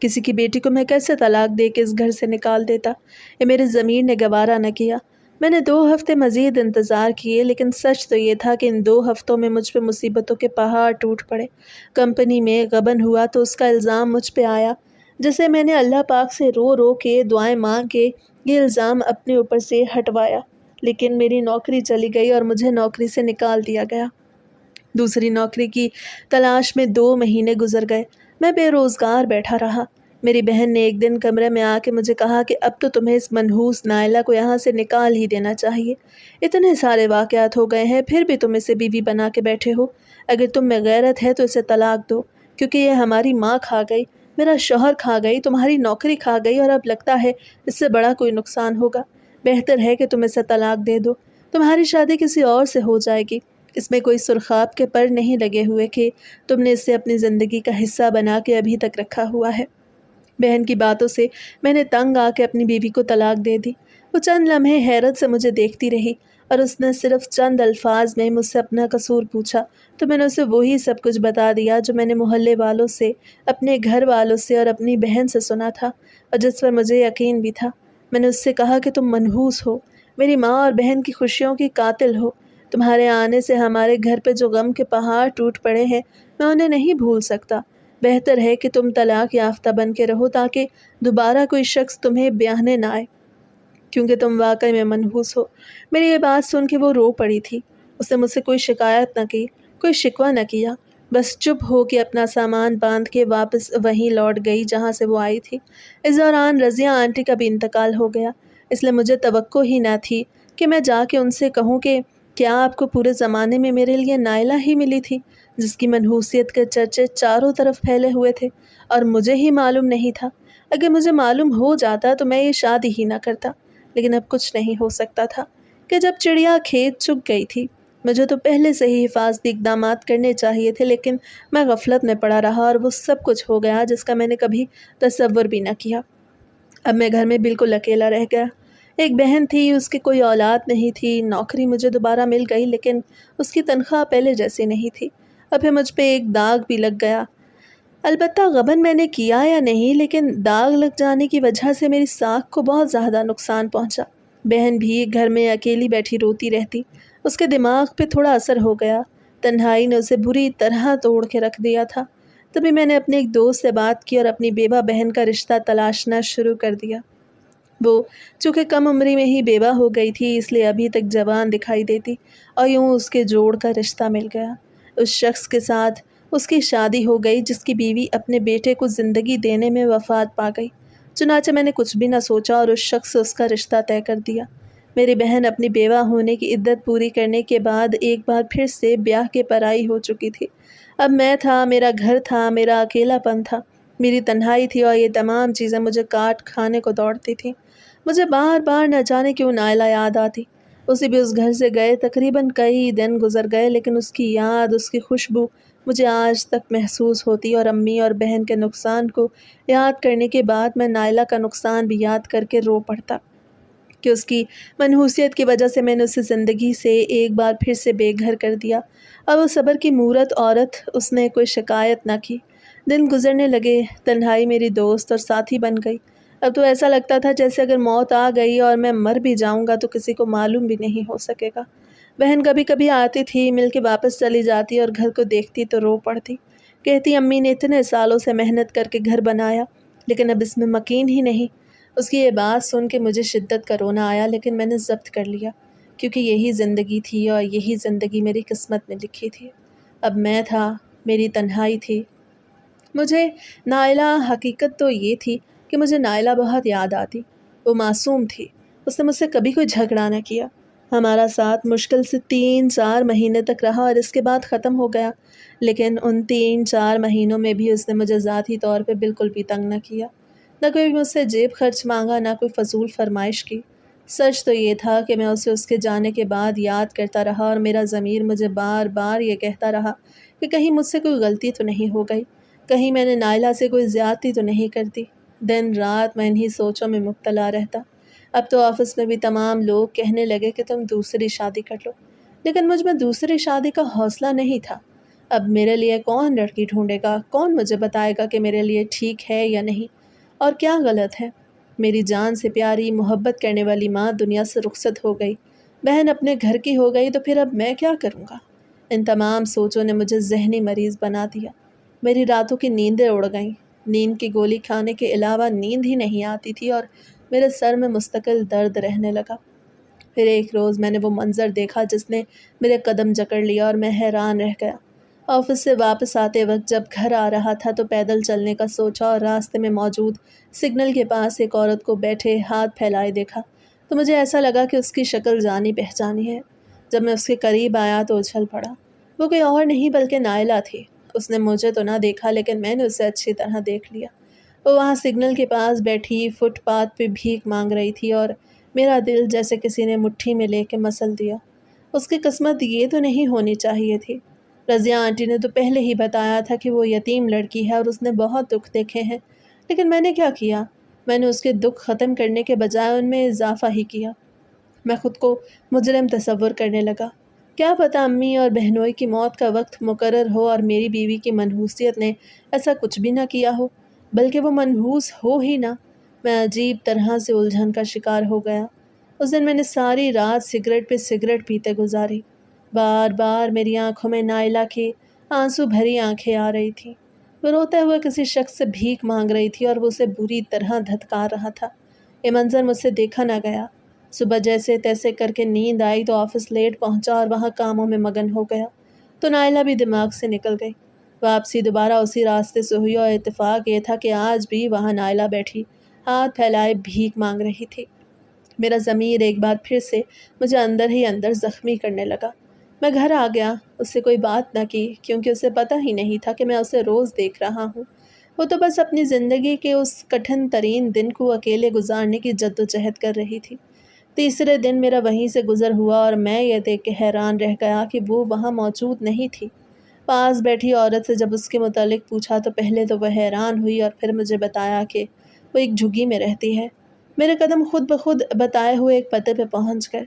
کسی کی بیٹی کو میں کیسے طلاق دے کے اس گھر سے نکال دیتا؟ یہ میرے ضمیر نے گوارا نہ کیا۔ میں نے 2 ہفتے مزید انتظار کیے، لیکن سچ تو یہ تھا کہ ان 2 ہفتوں میں مجھ پہ مصیبتوں کے پہاڑ ٹوٹ پڑے۔ کمپنی میں غبن ہوا تو اس کا الزام مجھ پہ آیا، جسے میں نے اللہ پاک سے رو رو کے دعائیں مانگ کے یہ الزام اپنے اوپر سے ہٹوایا، لیکن میری نوکری چلی گئی اور مجھے نوکری سے نکال دیا گیا۔ دوسری نوکری کی تلاش میں 2 مہینے گزر گئے۔ میں بے روزگار بیٹھا رہا۔ میری بہن نے ایک دن کمرے میں آ کے مجھے کہا کہ اب تو تمہیں اس منحوس نائلہ کو یہاں سے نکال ہی دینا چاہیے۔ اتنے سارے واقعات ہو گئے ہیں، پھر بھی تم اسے بیوی بنا کے بیٹھے ہو۔ اگر تم میں غیرت ہے تو اسے طلاق دو، کیونکہ یہ ہماری ماں کھا گئی، میرا شوہر کھا گئی، تمہاری نوکری کھا گئی، اور اب لگتا ہے اس سے بڑا کوئی نقصان ہوگا۔ بہتر ہے کہ تم اسے طلاق دے دو۔ تمہاری شادی کسی اور سے ہو جائے گی۔ اس میں کوئی سرخاب کے پر نہیں لگے ہوئے کہ تم نے اسے اپنی زندگی کا حصہ بنا کے ابھی تک رکھا ہوا ہے۔ بہن کی باتوں سے میں نے تنگ آ کے اپنی بیوی کو طلاق دے دی۔ وہ چند لمحے حیرت سے مجھے دیکھتی رہی، اور اس نے صرف چند الفاظ میں مجھ سے اپنا قصور پوچھا تو میں نے اسے وہی سب کچھ بتا دیا جو میں نے محلے والوں سے، اپنے گھر والوں سے اور اپنی بہن سے سنا تھا، اور جس پر مجھے یقین بھی تھا۔ میں نے اس سے کہا کہ تم منحوس ہو، میری ماں اور بہن کی خوشیوں کی قاتل ہو۔ تمہارے آنے سے ہمارے گھر پہ جو غم کے پہاڑ ٹوٹ پڑے ہیں میں انہیں نہیں بھول سکتا۔ بہتر ہے کہ تم طلاق یافتہ بن کے رہو تاکہ دوبارہ کوئی شخص تمہیں بیاہنے نہ آئے، کیونکہ تم واقعی میں منحوس ہو۔ میری یہ بات سن کے وہ رو پڑی تھی۔ اس نے مجھ سے کوئی شکایت نہ کی، کوئی شکوہ نہ کیا، بس چپ ہو کے اپنا سامان باندھ کے واپس وہیں لوٹ گئی جہاں سے وہ آئی تھی۔ اس دوران رضیہ آنٹی کا بھی انتقال ہو گیا، اس لیے مجھے توقع ہی نہ تھی کہ میں جا کے ان سے کہوں کہ کیا آپ کو پورے زمانے میں میرے لیے نائلہ ہی ملی تھی، جس کی منحوسیت کے چرچے چاروں طرف پھیلے ہوئے تھے، اور مجھے ہی معلوم نہیں تھا۔ اگر مجھے معلوم ہو جاتا تو میں یہ شادی ہی نہ کرتا، لیکن اب کچھ نہیں ہو سکتا تھا کہ جب چڑیا کھیت چگ گئی تھی۔ مجھے تو پہلے سے ہی حفاظتی اقدامات کرنے چاہیے تھے، لیکن میں غفلت میں پڑا رہا اور وہ سب کچھ ہو گیا جس کا میں نے کبھی تصور بھی نہ کیا۔ اب میں گھر میں بالکل اکیلا رہ گیا۔ ایک بہن تھی، اس کی کوئی اولاد نہیں تھی، نوکری مجھے دوبارہ مل گئی لیکن اس کی تنخواہ پہلے جیسی نہیں تھی، اور پھر مجھ پہ ایک داغ بھی لگ گیا۔ البتہ غبن میں نے کیا یا نہیں، لیکن داغ لگ جانے کی وجہ سے میری ساکھ کو بہت زیادہ نقصان پہنچا۔ بہن بھی گھر میں اکیلی بیٹھی روتی رہتی، اس کے دماغ پہ تھوڑا اثر ہو گیا، تنہائی نے اسے بری طرح توڑ کے رکھ دیا تھا۔ تبھی میں نے اپنے ایک دوست سے بات کی اور اپنی بیوہ بہن کا رشتہ تلاشنا شروع کر دیا۔ وہ چونکہ کم عمری میں ہی بیوہ ہو گئی تھی، اس لیے ابھی تک جوان دکھائی دیتی، اور یوں اس کے جوڑ کا رشتہ مل گیا۔ اس شخص کے ساتھ اس کی شادی ہو گئی جس کی بیوی اپنے بیٹے کو زندگی دینے میں وفات پا گئی۔ چنانچہ میں نے کچھ بھی نہ سوچا اور اس شخص سے اس کا رشتہ طے کر دیا۔ میری بہن اپنی بیوہ ہونے کی عدت پوری کرنے کے بعد ایک بار پھر سے بیاہ کے پرائی ہو چکی تھی۔ اب میں تھا، میرا گھر تھا، میرا اکیلا پن تھا، میری تنہائی تھی، اور یہ تمام چیزیں مجھے کاٹ کھانے کو دوڑتی تھیں۔ مجھے بار بار نہ جانے کیوں نائلہ یاد آتی۔ اسے بھی اس گھر سے گئے تقریباً کئی دن گزر گئے، لیکن اس کی یاد، اس کی خوشبو مجھے آج تک محسوس ہوتی، اور امی اور بہن کے نقصان کو یاد کرنے کے بعد میں نائلہ کا نقصان بھی یاد کر کے رو پڑتا کہ اس کی منحوسیت کی وجہ سے میں نے اسے زندگی سے ایک بار پھر سے بے گھر کر دیا، اور وہ صبر کی مورت عورت، اس نے کوئی شکایت نہ کی۔ دن گزرنے لگے، تنہائی میری دوست اور ساتھی بن گئی۔ اب تو ایسا لگتا تھا جیسے اگر موت آ گئی اور میں مر بھی جاؤں گا تو کسی کو معلوم بھی نہیں ہو سکے گا۔ بہن کبھی کبھی آتی تھی، مل کے واپس چلی جاتی اور گھر کو دیکھتی تو رو پڑتی، کہتی امی نے اتنے سالوں سے محنت کر کے گھر بنایا لیکن اب اس میں مکین ہی نہیں۔ اس کی یہ بات سن کے مجھے شدت کا رونا آیا، لیکن میں نے ضبط کر لیا کیونکہ یہی زندگی تھی اور یہی زندگی میری قسمت میں لکھی تھی۔ اب میں تھا، میری تنہائی تھی۔ مجھے نائلہ، حقیقت تو یہ تھی کہ مجھے نائلہ بہت یاد آتی۔ وہ معصوم تھی، اس نے مجھ سے کبھی کوئی جھگڑا نہ کیا۔ ہمارا ساتھ مشکل سے 3-4 مہینے تک رہا اور اس کے بعد ختم ہو گیا، لیکن ان 3-4 مہینوں میں بھی اس نے مجھے ذاتی طور پہ بالکل بھی تنگ نہ کیا، نہ کوئی مجھ سے جیب خرچ مانگا، نہ کوئی فضول فرمائش کی۔ سچ تو یہ تھا کہ میں اسے اس کے جانے کے بعد یاد کرتا رہا اور میرا ضمیر مجھے بار بار یہ کہتا رہا کہ کہیں مجھ سے کوئی غلطی تو نہیں ہو گئی، کہیں میں نے نائلہ سے کوئی زیادتی تو نہیں کر دی۔ دن رات میں انہی سوچوں میں مبتلا رہتا۔ اب تو آفس میں بھی تمام لوگ کہنے لگے کہ تم دوسری شادی کر لو، لیکن مجھ میں دوسری شادی کا حوصلہ نہیں تھا۔ اب میرے لیے کون لڑکی ڈھونڈے گا؟ کون مجھے بتائے گا کہ میرے لیے ٹھیک ہے یا نہیں اور کیا غلط ہے؟ میری جان سے پیاری، محبت کرنے والی ماں دنیا سے رخصت ہو گئی، بہن اپنے گھر کی ہو گئی، تو پھر اب میں کیا کروں گا؟ ان تمام سوچوں نے مجھے ذہنی مریض بنا دیا۔ میری راتوں کی نیندیں اڑ گئیں، نیند کی گولی کھانے کے علاوہ نیند ہی نہیں آتی تھی اور میرے سر میں مستقل درد رہنے لگا۔ پھر ایک روز میں نے وہ منظر دیکھا جس نے میرے قدم جکڑ لیا اور میں حیران رہ گیا۔ آفس سے واپس آتے وقت جب گھر آ رہا تھا تو پیدل چلنے کا سوچا اور راستے میں موجود سگنل کے پاس ایک عورت کو بیٹھے ہاتھ پھیلائے دیکھا تو مجھے ایسا لگا کہ اس کی شکل جانی پہچانی ہے۔ جب میں اس کے قریب آیا تو اچھل پڑا۔ وہ کوئی اور نہیں بلکہ نائلہ تھی۔ اس نے مجھے تو نہ دیکھا لیکن میں نے اسے اچھی طرح دیکھ لیا۔ وہ وہاں سگنل کے پاس بیٹھی فٹ پاتھ پہ بھیک مانگ رہی تھی اور میرا دل جیسے کسی نے مٹھی میں لے کے مسل دیا۔ اس کی قسمت یہ تو نہیں ہونی چاہیے تھی۔ رضیہ آنٹی نے تو پہلے ہی بتایا تھا کہ وہ یتیم لڑکی ہے اور اس نے بہت دکھ دیکھے ہیں، لیکن میں نے کیا کیا؟ میں نے اس کے دکھ ختم کرنے کے بجائے ان میں اضافہ ہی کیا۔ میں خود کو مجرم تصور کرنے لگا۔ کیا پتہ امی اور بہنوئی کی موت کا وقت مقرر ہو اور میری بیوی کی منحوسیت نے ایسا کچھ بھی نہ کیا ہو، بلکہ وہ منحوس ہو ہی نہ۔ میں عجیب طرح سے الجھن کا شکار ہو گیا۔ اس دن میں نے ساری رات سگریٹ پہ سگریٹ پیتے گزاری۔ بار بار میری آنکھوں میں نائلہ کی آنسو بھری آنکھیں آ رہی تھیں۔ وہ روتے ہوئے کسی شخص سے بھیک مانگ رہی تھی اور وہ اسے بری طرح دھتکار رہا تھا۔ یہ منظر مجھ سے دیکھا نہ گیا۔ صبح جیسے تیسے کر کے نیند آئی تو آفس لیٹ پہنچا اور وہاں کاموں میں مگن ہو گیا تو نائلہ بھی دماغ سے نکل گئی۔ واپسی دوبارہ اسی راستے سے ہوئی اور اتفاق یہ تھا کہ آج بھی وہاں نائلہ بیٹھی ہاتھ پھیلائے بھیک مانگ رہی تھی۔ میرا ضمیر ایک بار پھر سے مجھے اندر ہی اندر زخمی کرنے لگا۔ میں گھر آ گیا، اس سے کوئی بات نہ کی کیونکہ اسے پتہ ہی نہیں تھا کہ میں اسے روز دیکھ رہا ہوں۔ وہ تو بس اپنی زندگی کے اس کٹھن ترین دن کو اکیلے گزارنے کی جدوجہد کر رہی تھی۔ تیسرے دن میرا وہیں سے گزر ہوا اور میں یہ دیکھ کے حیران رہ گیا کہ وہ وہاں موجود نہیں تھی۔ پاس بیٹھی عورت سے جب اس کے متعلق پوچھا تو پہلے تو وہ حیران ہوئی اور پھر مجھے بتایا کہ وہ ایک جھگی میں رہتی ہے۔ میرے قدم خود بخود بتائے ہوئے ایک پتے پہ پہنچ گئے۔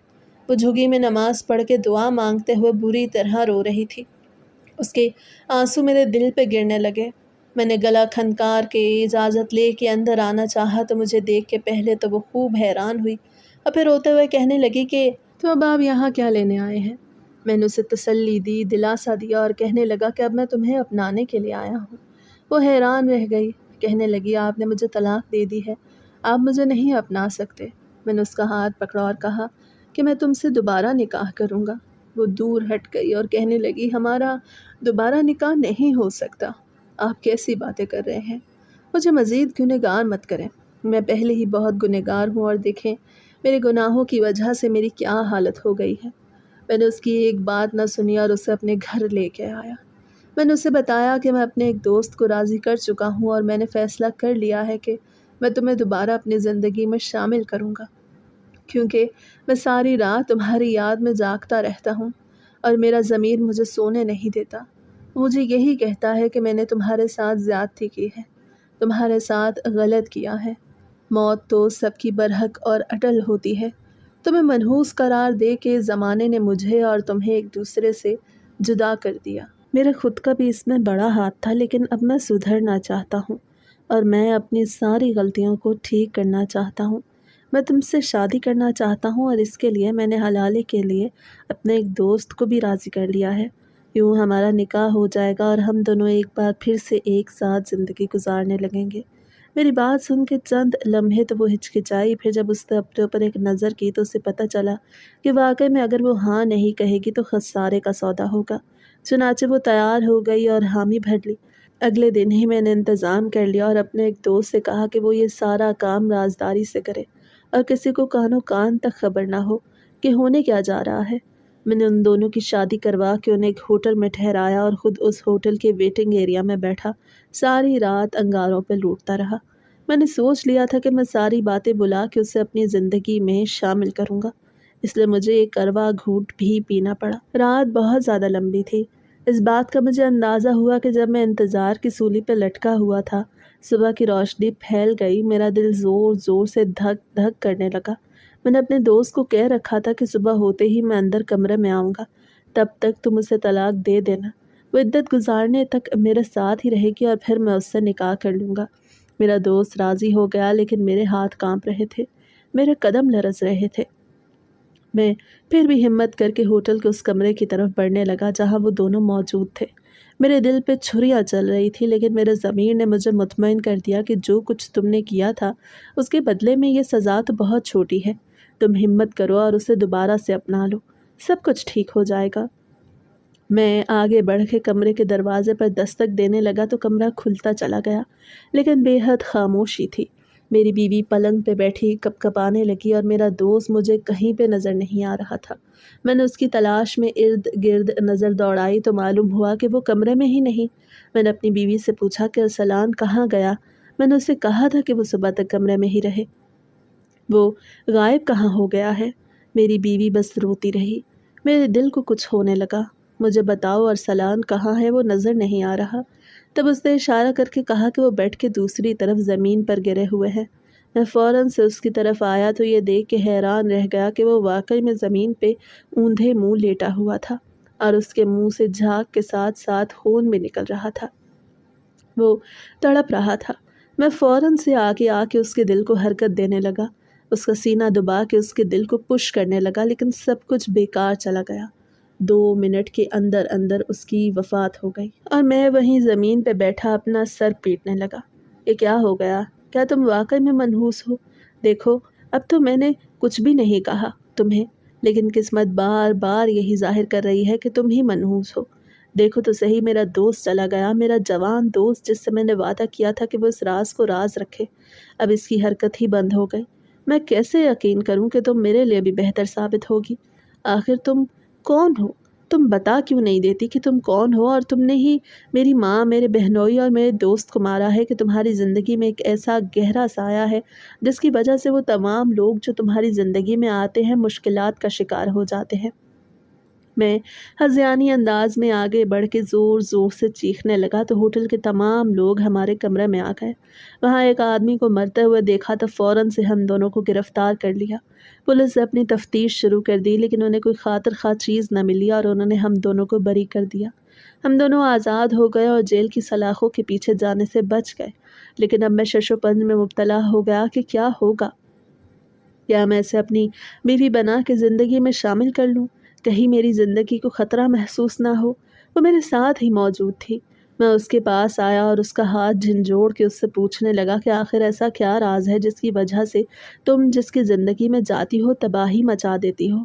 وہ جھگی میں نماز پڑھ کے دعا مانگتے ہوئے بری طرح رو رہی تھی۔ اس کے آنسو میرے دل پہ گرنے لگے۔ میں نے گلا کھنکار کے اجازت لے کے اندر آنا چاہا تو مجھے دیکھ کے پہلے تو وہ خوب حیران ہوئی اور پھر روتے ہوئے کہنے لگی کہ تو اب آپ یہاں کیا لینے آئے ہیں؟ میں نے اسے تسلی دی، دلاسا دیا اور کہنے لگا کہ اب میں تمہیں اپنانے کے لیے آیا ہوں۔ وہ حیران رہ گئی، کہنے لگی آپ نے مجھے طلاق دے دی ہے، آپ مجھے نہیں اپنا سکتے۔ میں نے اس کا ہاتھ پکڑا اور کہا کہ میں تم سے دوبارہ نکاح کروں گا۔ وہ دور ہٹ گئی اور کہنے لگی ہمارا دوبارہ نکاح نہیں ہو سکتا، آپ کیسی باتیں کر رہے ہیں؟ مجھے مزید گنہگار مت کریں، میں پہلے ہی بہت گنہگار ہوں اور دیکھیں میرے گناہوں کی وجہ سے میری کیا حالت ہو گئی ہے۔ میں نے اس کی ایک بات نہ سنی اور اسے اپنے گھر لے کے آیا۔ میں نے اسے بتایا کہ میں اپنے ایک دوست کو راضی کر چکا ہوں اور میں نے فیصلہ کر لیا ہے کہ میں تمہیں دوبارہ اپنی زندگی میں شامل کروں گا، کیونکہ میں ساری رات تمہاری یاد میں جاگتا رہتا ہوں اور میرا ضمیر مجھے سونے نہیں دیتا۔ مجھے یہی کہتا ہے کہ میں نے تمہارے ساتھ زیادتی کی ہے، تمہارے ساتھ غلط کیا ہے۔ موت تو سب کی برحق اور اٹل ہوتی ہے۔ تمہیں منحوس قرار دے کے زمانے نے مجھے اور تمہیں ایک دوسرے سے جدا کر دیا۔ میرا خود کا بھی اس میں بڑا ہاتھ تھا، لیکن اب میں سدھرنا چاہتا ہوں۔ اور میں اپنی ساری غلطیوں کو ٹھیک کرنا چاہتا ہوں۔ میں تم سے شادی کرنا چاہتا ہوں اور اس کے لیے میں نے حلالے کے لیے اپنے ایک دوست کو بھی راضی کر لیا ہے۔ یوں ہمارا نکاح ہو جائے گا اور ہم دونوں ایک بار پھر سے ایک ساتھ زندگی گزارنے لگیں گے۔ میری بات سن کے چند لمحے تو وہ ہچکچائی، پھر جب اس نے اپنے اوپر ایک نظر کی تو اسے پتہ چلا کہ واقعی میں اگر وہ ہاں نہیں کہے گی تو خسارے کا سودا ہوگا۔ چنانچہ وہ تیار ہو گئی اور حامی بھر لی۔ اگلے دن ہی میں نے انتظام کر لیا اور اپنے ایک دوست سے کہا کہ وہ یہ سارا کام رازداری سے کرے اور کسی کو کانوں کان تک خبر نہ ہو کہ ہونے کیا جا رہا ہے۔ میں نے ان دونوں کی شادی کروا کے انہیں ایک ہوٹل میں ٹھہرایا اور خود اس ہوٹل کے ویٹنگ ایریا میں بیٹھا ساری رات انگاروں پہ لوٹتا رہا۔ میں نے سوچ لیا تھا کہ میں ساری باتیں بلا کے اسے اپنی زندگی میں شامل کروں گا، اس لیے مجھے ایک کڑوا گھونٹ بھی پینا پڑا۔ رات بہت زیادہ لمبی تھی۔ اس بات کا مجھے اندازہ ہوا کہ جب میں انتظار کی سولی پہ لٹکا ہوا تھا، صبح کی روشنی پھیل گئی، میرا دل زور زور سے دھک دھک کرنے لگا۔ میں نے اپنے دوست کو کہہ رکھا تھا کہ صبح ہوتے ہی میں اندر کمرے میں آؤں گا، تب تک تم اسے طلاق دے دینا، وہ عدت گزارنے تک میرے ساتھ ہی رہے گی اور پھر میں اس سے نکاح کر لوں گا۔ میرا دوست راضی ہو گیا، لیکن میرے ہاتھ کانپ رہے تھے، میرے قدم لرز رہے تھے۔ میں پھر بھی ہمت کر کے ہوٹل کے اس کمرے کی طرف بڑھنے لگا جہاں وہ دونوں موجود تھے۔ میرے دل پہ چھریاں چل رہی تھی، لیکن میرے ضمیر نے مجھے مطمئن کر دیا کہ جو کچھ تم نے کیا تھا اس کے بدلے میں یہ سزا تو بہت چھوٹی ہے۔ تم ہمت کرو اور اسے دوبارہ سے اپنا لو، سب کچھ ٹھیک ہو جائے گا۔ میں آگے بڑھ کے کمرے کے دروازے پر دستک دینے لگا تو کمرہ کھلتا چلا گیا، لیکن بے حد خاموشی تھی۔ میری بیوی پلنگ پہ بیٹھی کپ کپانے لگی اور میرا دوست مجھے کہیں پہ نظر نہیں آ رہا تھا۔ میں نے اس کی تلاش میں ارد گرد نظر دوڑائی تو معلوم ہوا کہ وہ کمرے میں ہی نہیں۔ میں نے اپنی بیوی سے پوچھا کہ ارسلان کہاں گیا؟ میں نے اسے کہا تھا کہ وہ صبح تک کمرے میں ہی رہے، وہ غائب کہاں ہو گیا ہے؟ میری بیوی بس روتی رہی۔ میرے دل کو کچھ ہونے لگا۔ مجھے بتاؤ ارسلان کہاں ہے؟ وہ نظر نہیں آ رہا۔ تب اس نے اشارہ کر کے کہا کہ وہ بیڈ کے دوسری طرف زمین پر گرے ہوئے ہیں۔ میں فوراً سے اس کی طرف آیا تو یہ دیکھ کے حیران رہ گیا کہ وہ واقعی میں زمین پہ اوندھے منہ لیٹا ہوا تھا اور اس کے منہ سے جھاگ کے ساتھ ساتھ خون بھی نکل رہا تھا۔ وہ تڑپ رہا تھا۔ میں فوراً سے آگے آ کے اس کے دل کو حرکت دینے لگا، اس کا سینہ دبا کے اس کے دل کو پش کرنے لگا، لیکن سب کچھ بیکار چلا گیا۔ 2 منٹ کے اندر اندر اس کی وفات ہو گئی اور میں وہیں زمین پہ بیٹھا اپنا سر پیٹنے لگا۔ یہ کیا ہو گیا؟ کیا تم واقعی میں منحوس ہو؟ دیکھو اب تو میں نے کچھ بھی نہیں کہا تمہیں، لیکن قسمت بار بار یہی ظاہر کر رہی ہے کہ تم ہی منحوس ہو۔ دیکھو تو صحیح، میرا دوست چلا گیا، میرا جوان دوست جس سے میں نے وعدہ کیا تھا کہ وہ اس راز کو راز رکھے، اب اس کی حرکت ہی بند ہو گئی۔ میں کیسے یقین کروں کہ تم میرے لیے بھی بہتر ثابت ہوگی؟ آخر تم کون ہو؟ تم بتا کیوں نہیں دیتی کہ تم کون ہو؟ اور تم نے ہی میری ماں، میرے بہنوئی اور میرے دوست کو مارا ہے کہ تمہاری زندگی میں ایک ایسا گہرا سایہ ہے جس کی وجہ سے وہ تمام لوگ جو تمہاری زندگی میں آتے ہیں مشکلات کا شکار ہو جاتے ہیں۔ میں ہذیانی انداز میں آگے بڑھ کے زور زور سے چیخنے لگا تو ہوٹل کے تمام لوگ ہمارے کمرے میں آ گئے۔ وہاں ایک آدمی کو مرتے ہوئے دیکھا تو فوراً سے ہم دونوں کو گرفتار کر لیا۔ پولیس نے اپنی تفتیش شروع کر دی، لیکن انہیں کوئی خاطر خواہ چیز نہ ملی اور انہوں نے ہم دونوں کو بری کر دیا۔ ہم دونوں آزاد ہو گئے اور جیل کی سلاخوں کے پیچھے جانے سے بچ گئے، لیکن اب میں شش و پنج میں مبتلا ہو گیا کہ کیا ہوگا؟ کیا میں اسے اپنی بیوی بنا کے زندگی میں شامل کر لوں؟ کہیں میری زندگی کو خطرہ محسوس نہ ہو۔ وہ میرے ساتھ ہی موجود تھی۔ میں اس کے پاس آیا اور اس کا ہاتھ جھنجھوڑ کے اس سے پوچھنے لگا کہ آخر ایسا کیا راز ہے جس کی وجہ سے تم جس کی زندگی میں جاتی ہو تباہی مچا دیتی ہو؟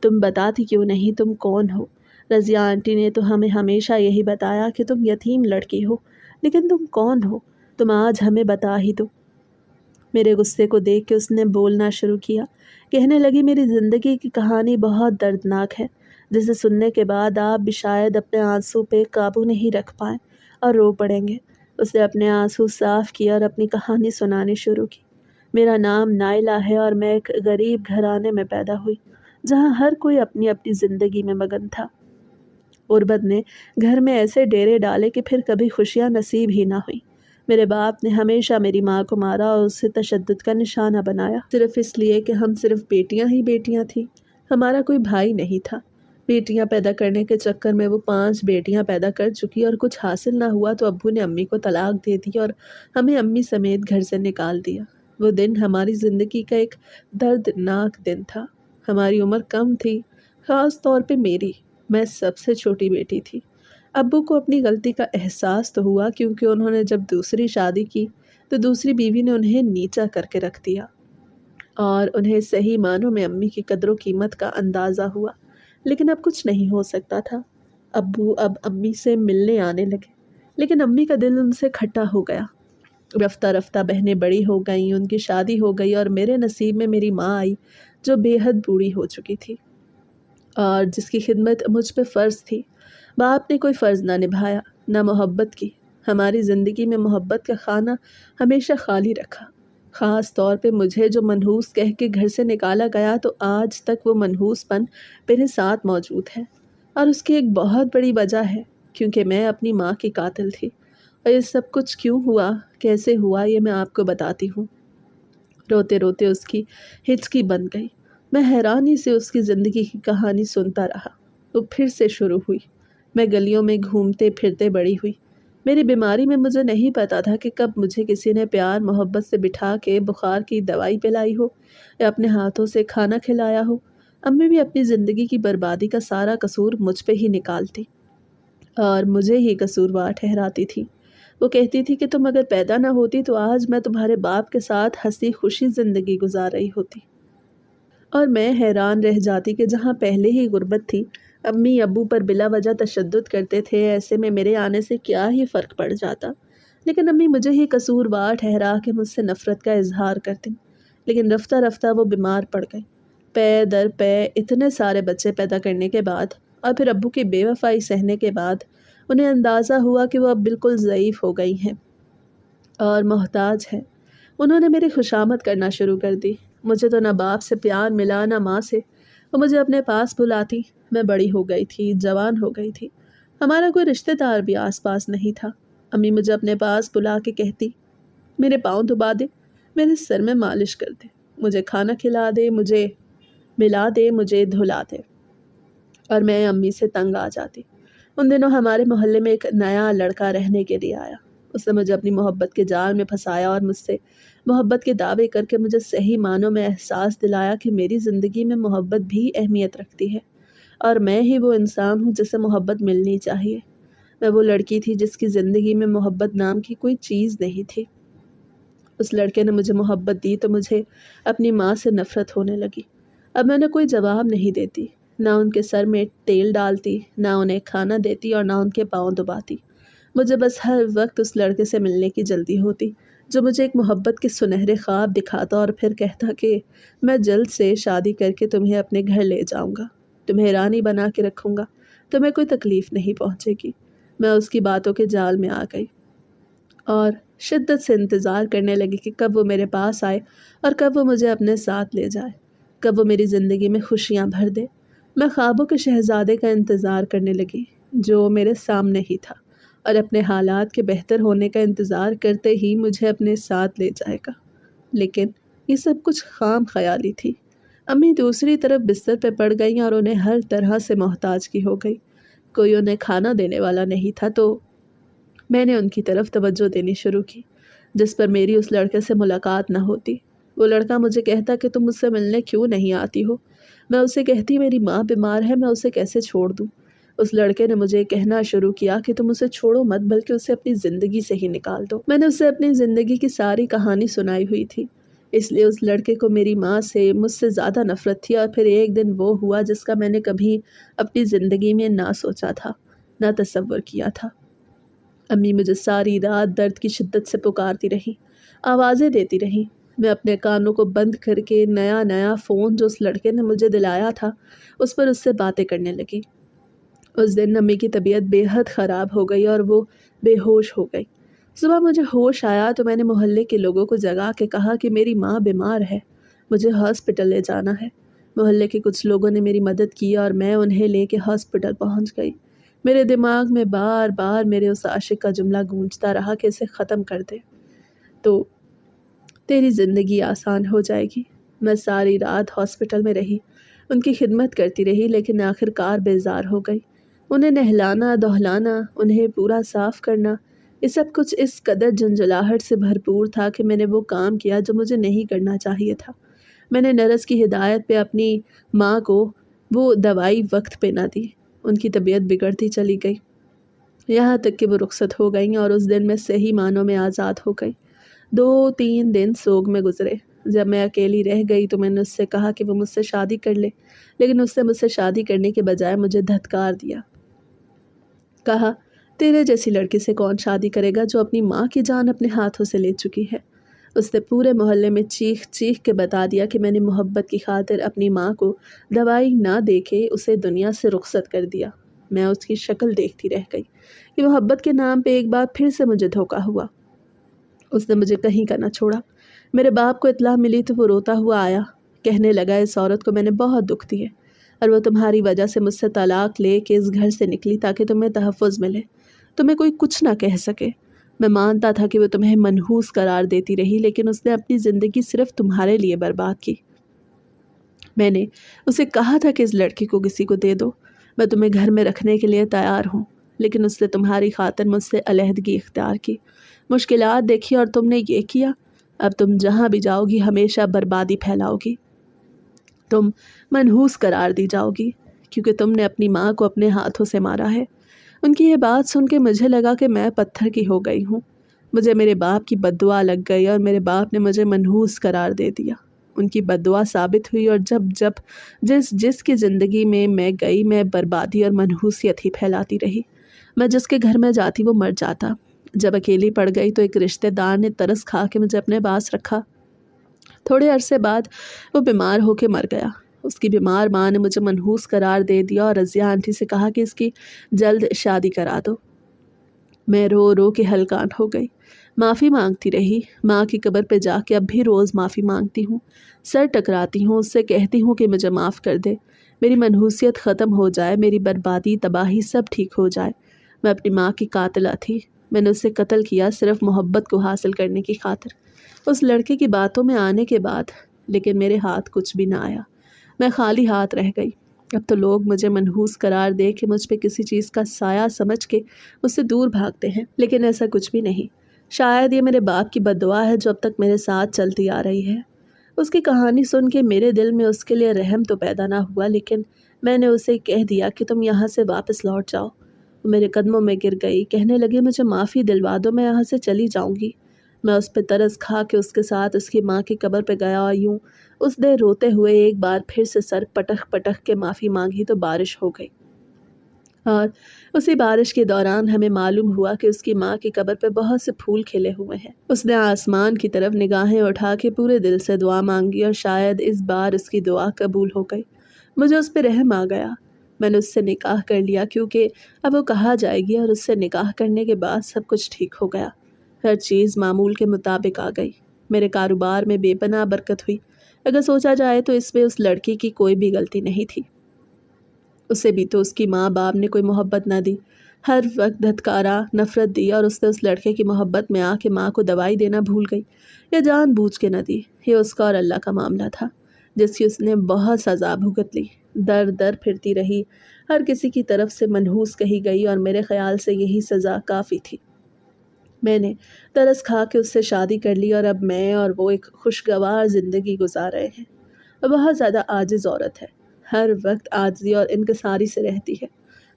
تم بتاتی کیوں نہیں تم کون ہو؟ رضیہ آنٹی نے تو ہمیں ہمیشہ یہی بتایا کہ تم یتیم لڑکی ہو، لیکن تم کون ہو؟ تم آج ہمیں بتا ہی دو۔ میرے غصے کو دیکھ کے اس نے بولنا شروع کیا، کہنے لگی میری زندگی کی کہانی بہت دردناک ہے، جسے سننے کے بعد آپ بھی شاید اپنے آنسو پہ قابو نہیں رکھ پائیں اور رو پڑیں گے۔ اس نے اپنے آنسو صاف کیا اور اپنی کہانی سنانی شروع کی۔ میرا نام نائلہ ہے اور میں ایک غریب گھرانے میں پیدا ہوئی جہاں ہر کوئی اپنی اپنی زندگی میں مگن تھا۔ غربت نے گھر میں ایسے ڈیرے ڈالے کہ پھر کبھی خوشیاں نصیب ہی نہ ہوئیں۔ میرے باپ نے ہمیشہ میری ماں کو مارا اور اسے تشدد کا نشانہ بنایا، صرف اس لیے کہ ہم صرف بیٹیاں ہی بیٹیاں تھیں، ہمارا کوئی بھائی نہیں تھا۔ بیٹیاں پیدا کرنے کے چکر میں وہ 5 بیٹیاں پیدا کر چکی اور کچھ حاصل نہ ہوا تو ابو نے امی کو طلاق دے دی اور ہمیں امی سمیت گھر سے نکال دیا۔ وہ دن ہماری زندگی کا ایک دردناک دن تھا۔ ہماری عمر کم تھی، خاص طور پہ میری۔ میں سب سے چھوٹی بیٹی تھی۔ ابو کو اپنی غلطی کا احساس تو ہوا، کیونکہ انہوں نے جب دوسری شادی کی تو دوسری بیوی نے انہیں نیچا کر کے رکھ دیا اور انہیں صحیح معنوں میں امی کی قدر و قیمت کا اندازہ ہوا۔ لیکن اب کچھ نہیں ہو سکتا تھا۔ ابو اب امی سے ملنے آنے لگے، لیکن امی کا دل ان سے کھٹا ہو گیا۔ رفتہ رفتہ بہنیں بڑی ہو گئیں، ان کی شادی ہو گئی اور میرے نصیب میں میری ماں آئی، جو بے حد بوڑھی ہو چکی تھی اور جس کی خدمت مجھ پہ فرض تھی۔ باپ نے کوئی فرض نہ نبھایا، نہ محبت کی۔ ہماری زندگی میں محبت کا خانہ ہمیشہ خالی رکھا، خاص طور پہ مجھے جو منحوس کہہ کے گھر سے نکالا گیا، تو آج تک وہ منحوس پن میرے ساتھ موجود ہے۔ اور اس کی ایک بہت بڑی وجہ ہے، کیونکہ میں اپنی ماں کی قاتل تھی۔ اور یہ سب کچھ کیوں ہوا، کیسے ہوا، یہ میں آپ کو بتاتی ہوں۔ روتے روتے اس کی ہچکی بند گئی۔ میں حیرانی سے اس کی زندگی کی کہانی سنتا رہا۔ وہ پھر سے شروع ہوئی۔ میں گلیوں میں گھومتے پھرتے بڑی ہوئی۔ میری بیماری میں مجھے نہیں پتا تھا کہ کب مجھے کسی نے پیار محبت سے بٹھا کے بخار کی دوائی پلائی ہو یا اپنے ہاتھوں سے کھانا کھلایا ہو۔ امی بھی اپنی زندگی کی بربادی کا سارا قصور مجھ پہ ہی نکالتی اور مجھے ہی قصوروار ٹھہراتی تھی۔ وہ کہتی تھی کہ تم اگر پیدا نہ ہوتی تو آج میں تمہارے باپ کے ساتھ ہنسی خوشی زندگی گزار رہی ہوتی۔ اور میں حیران رہ جاتی کہ جہاں پہلے ہی غربت تھی، امی ابو پر بلا وجہ تشدد کرتے تھے، ایسے میں میرے آنے سے کیا ہی فرق پڑ جاتا۔ لیکن امی مجھے ہی قصوروار ٹھہرا کے مجھ سے نفرت کا اظہار کرتی۔ لیکن رفتہ رفتہ وہ بیمار پڑ گئی۔ پے در پے اتنے سارے بچے پیدا کرنے کے بعد اور پھر ابو کی بے وفائی سہنے کے بعد انہیں اندازہ ہوا کہ وہ اب بالکل ضعیف ہو گئی ہیں اور محتاج ہیں۔ انہوں نے میری خوشامد کرنا شروع کر دی۔ مجھے تو نہ باپ سے پیار ملا نہ ماں سے۔ وہ مجھے اپنے پاس بلاتی۔ میں بڑی ہو گئی تھی، جوان ہو گئی تھی۔ ہمارا کوئی رشتہ دار بھی آس پاس نہیں تھا۔ امی مجھے اپنے پاس بلا کے کہتی، میرے پاؤں دبا دے، میرے سر میں مالش کر دے، مجھے کھانا کھلا دے، مجھے ملا دے، مجھے دھلا دے۔ اور میں امی سے تنگ آ جاتی۔ ان دنوں ہمارے محلے میں ایک نیا لڑکا رہنے کے لیے آیا۔ اس نے مجھے اپنی محبت کے جال میں پھنسایا اور مجھ سے محبت کے دعوے کر کے مجھے صحیح معنوں میں احساس دلایا کہ میری زندگی میں محبت بھی اہمیت رکھتی ہے اور میں ہی وہ انسان ہوں جسے محبت ملنی چاہیے۔ میں وہ لڑکی تھی جس کی زندگی میں محبت نام کی کوئی چیز نہیں تھی۔ اس لڑکے نے مجھے محبت دی تو مجھے اپنی ماں سے نفرت ہونے لگی۔ اب میں نے کوئی جواب نہیں دیتی، نہ ان کے سر میں تیل ڈالتی، نہ انہیں کھانا دیتی اور نہ ان کے پاؤں دباتی۔ مجھے بس ہر وقت اس لڑکے سے ملنے کی جلدی ہوتی جو مجھے ایک محبت کے سنہرے خواب دکھاتا اور پھر کہتا کہ میں جلد سے شادی کر کے تمہیں اپنے گھر لے جاؤں گا، تمہیں رانی بنا کے رکھوں گا، تمہیں کوئی تکلیف نہیں پہنچے گی۔ میں اس کی باتوں کے جال میں آ گئی اور شدت سے انتظار کرنے لگی کہ کب وہ میرے پاس آئے اور کب وہ مجھے اپنے ساتھ لے جائے، کب وہ میری زندگی میں خوشیاں بھر دے۔ میں خوابوں کے شہزادے کا انتظار کرنے لگی جو میرے سامنے ہی تھا اور اپنے حالات کے بہتر ہونے کا انتظار کرتے ہی مجھے اپنے ساتھ لے جائے گا۔ لیکن یہ سب کچھ خام خیالی تھی۔ امی دوسری طرف بستر پہ پڑ گئیں اور انہیں ہر طرح سے محتاج کی ہو گئی۔ کوئی انہیں کھانا دینے والا نہیں تھا تو میں نے ان کی طرف توجہ دینی شروع کی، جس پر میری اس لڑکے سے ملاقات نہ ہوتی۔ وہ لڑکا مجھے کہتا کہ تم مجھ سے ملنے کیوں نہیں آتی ہو؟ میں اسے کہتی میری ماں بیمار ہے، میں اسے کیسے چھوڑ دوں؟ اس لڑکے نے مجھے کہنا شروع کیا کہ تم اسے چھوڑو مت، بلکہ اسے اپنی زندگی سے ہی نکال دو۔ میں نے اسے اپنی زندگی کی ساری کہانی سنائی ہوئی تھی، اس لیے اس لڑکے کو میری ماں سے مجھ سے زیادہ نفرت تھی۔ اور پھر ایک دن وہ ہوا جس کا میں نے کبھی اپنی زندگی میں نہ سوچا تھا، نہ تصور کیا تھا۔ امی مجھے ساری رات درد کی شدت سے پکارتی رہی، آوازیں دیتی رہی۔ میں اپنے کانوں کو بند کر کے نیا فون جو اس لڑکے نے مجھے دلایا تھا اس پر اس سے باتیں کرنے لگی۔ اس دن امی کی طبیعت بے حد خراب ہو گئی اور وہ بے ہوش ہو گئی۔ صبح مجھے ہوش آیا تو میں نے محلے کے لوگوں کو جگا کے کہا کہ میری ماں بیمار ہے، مجھے ہاسپٹل لے جانا ہے۔ محلے کے کچھ لوگوں نے میری مدد کی اور میں انہیں لے کے ہاسپٹل پہنچ گئی۔ میرے دماغ میں بار بار میرے اس عاشق کا جملہ گونجتا رہا کہ اسے ختم کر دے تو تیری زندگی آسان ہو جائے گی۔ میں ساری رات ہاسپٹل میں رہی۔ ان کی خدمت کرتی رہی لیکن آخر کار بیزار ہو گئی۔ انہیں نہلانا دہلانا، انہیں پورا صاف کرنا، یہ سب کچھ اس قدر جھنجھلاہٹ سے بھرپور تھا کہ میں نے وہ کام کیا جو مجھے نہیں کرنا چاہیے تھا۔ میں نے نرس کی ہدایت پہ اپنی ماں کو وہ دوائی وقت پہ نہ دی۔ ان کی طبیعت بگڑتی چلی گئی، یہاں تک کہ وہ رخصت ہو گئیں اور اس دن میں صحیح معنوں میں آزاد ہو گئی۔ 2-3 دن سوگ میں گزرے۔ جب میں اکیلی رہ گئی تو میں نے اس سے کہا کہ وہ مجھ سے شادی کر لے، لیکن اس نے مجھ سے شادی کرنے کے بجائے مجھے دھتکار دیا۔ کہا، تیرے جیسی لڑکی سے کون شادی کرے گا جو اپنی ماں کی جان اپنے ہاتھوں سے لے چکی ہے؟ اس نے پورے محلے میں چیخ چیخ کے بتا دیا کہ میں نے محبت کی خاطر اپنی ماں کو دوائی نہ دے کے اسے دنیا سے رخصت کر دیا۔ میں اس کی شکل دیکھتی رہ گئی کہ محبت کے نام پہ ایک بار پھر سے مجھے دھوکا ہوا۔ اس نے مجھے کہیں کا نہ چھوڑا۔ میرے باپ کو اطلاع ملی تو وہ روتا ہوا آیا، کہنے لگا اس عورت کو میں نے بہت دکھ دیے اور وہ تمہاری وجہ سے مجھ سے طلاق لے کے اس گھر سے نکلی تاکہ تمہیں تحفظ ملے، تمہیں کوئی کچھ نہ کہہ سکے۔ میں مانتا تھا کہ وہ تمہیں منحوس قرار دیتی رہی، لیکن اس نے اپنی زندگی صرف تمہارے لیے برباد کی۔ میں نے اسے کہا تھا کہ اس لڑکی کو کسی کو دے دو، میں تمہیں گھر میں رکھنے کے لیے تیار ہوں، لیکن اس نے تمہاری خاطر مجھ سے علیحدگی اختیار کی، مشکلات دیکھی اور تم نے یہ کیا۔ اب تم جہاں بھی جاؤ گی ہمیشہ بربادی پھیلاؤ گی، تم منحوس قرار دی جاؤ گی، کیونکہ تم نے اپنی ماں کو اپنے ہاتھوں سے مارا ہے۔ ان کی یہ بات سن کے مجھے لگا کہ میں پتھر کی ہو گئی ہوں۔ مجھے میرے باپ کی بد دعا لگ گئی اور میرے باپ نے مجھے منحوس قرار دے دیا۔ ان کی بد دعا ثابت ہوئی اور جس کی زندگی میں گئی میں بربادی اور منحوسیت ہی پھیلاتی رہی۔ میں جس کے گھر میں جاتی وہ مر جاتا۔ جب اکیلی پڑ گئی تو ایک رشتہ دار نے ترس کھا کے مجھے اپنے پاس رکھا۔ تھوڑے عرصے بعد وہ بیمار ہو کے مر گیا۔ اس کی بیمار ماں نے مجھے منحوس قرار دے دیا اور رضیہ آنٹی سے کہا کہ اس کی جلد شادی کرا دو۔ میں رو رو کے ہلکان ہو گئی، معافی مانگتی رہی۔ ماں کی قبر پہ جا کے اب بھی روز معافی مانگتی ہوں، سر ٹکراتی ہوں، اس سے کہتی ہوں کہ مجھے معاف کر دے، میری منحوسیت ختم ہو جائے، میری بربادی تباہی سب ٹھیک ہو جائے۔ میں اپنی ماں کی قاتلہ تھی، میں نے اسے قتل کیا صرف محبت کو حاصل کرنے کی خاطر۔ اس لڑکے کی باتوں میں آنے کے بعد لیکن میرے ہاتھ کچھ بھی نہ آیا، میں خالی ہاتھ رہ گئی۔ اب تو لوگ مجھے منحوس قرار دے کے مجھ پہ کسی چیز کا سایہ سمجھ کے مجھ سے دور بھاگتے ہیں، لیکن ایسا کچھ بھی نہیں۔ شاید یہ میرے باپ کی بد دعا ہے جو اب تک میرے ساتھ چلتی آ رہی ہے۔ اس کی کہانی سن کے میرے دل میں اس کے لیے رحم تو پیدا نہ ہوا، لیکن میں نے اسے کہہ دیا کہ تم یہاں سے واپس لوٹ جاؤ۔ وہ میرے قدموں میں گر گئی، کہنے لگی مجھے معافی دلوا دو، میں یہاں سے چلی جاؤں گی۔ میں اس پہ ترس کھا کے اس کے ساتھ اس کی ماں کی قبر پہ گیا اور یوں اس نے روتے ہوئے ایک بار پھر سے سر پٹک پٹک کے معافی مانگی تو بارش ہو گئی، اور اسی بارش کے دوران ہمیں معلوم ہوا کہ اس کی ماں کی قبر پہ بہت سے پھول کھلے ہوئے ہیں۔ اس نے آسمان کی طرف نگاہیں اٹھا کے پورے دل سے دعا مانگی اور شاید اس بار اس کی دعا قبول ہو گئی۔ مجھے اس پہ رحم آ گیا۔ میں نے اس سے نکاح کر لیا کیونکہ اب وہ کہا جائے گی، اور اس سے نکاح کرنے کے بعد سب کچھ ٹھیک ہو گیا، ہر چیز معمول کے مطابق آ گئی۔ میرے کاروبار میں بے پناہ برکت ہوئی۔ اگر سوچا جائے تو اس میں اس لڑکی کی کوئی بھی غلطی نہیں تھی، اسے بھی تو اس کی ماں باپ نے کوئی محبت نہ دی، ہر وقت دھتکارا، نفرت دی، اور اس نے اس لڑکے کی محبت میں آ کے ماں کو دوائی دینا بھول گئی یا جان بوجھ کے نہ دی۔ یہ اس کا اور اللہ کا معاملہ تھا جس کی اس نے بہت سزا بھگت لی۔ در در پھرتی رہی، ہر کسی کی طرف سے منحوس کہی گئی، اور میرے خیال سے یہی سزا کافی تھی۔ میں نے ترس کھا کے اس سے شادی کر لی اور اب میں اور وہ ایک خوشگوار زندگی گزار رہے ہیں۔ وہ بہت زیادہ عاجز عورت ہے، ہر وقت عاجزی اور انکساری سے رہتی ہے۔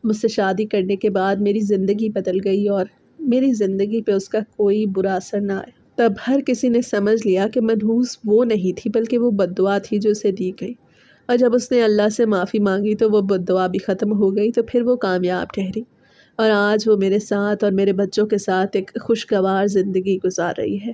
مجھ سے شادی کرنے کے بعد میری زندگی بدل گئی اور میری زندگی پہ اس کا کوئی برا اثر نہ آیا۔ تب ہر کسی نے سمجھ لیا کہ منحوس وہ نہیں تھی بلکہ وہ بد دعا تھی جو اسے دی گئی، اور جب اس نے اللہ سے معافی مانگی تو وہ بد دعا بھی ختم ہو گئی، تو پھر وہ کامیاب ٹھہری، اور آج وہ میرے ساتھ اور میرے بچوں کے ساتھ ایک خوشگوار زندگی گزار رہی ہے۔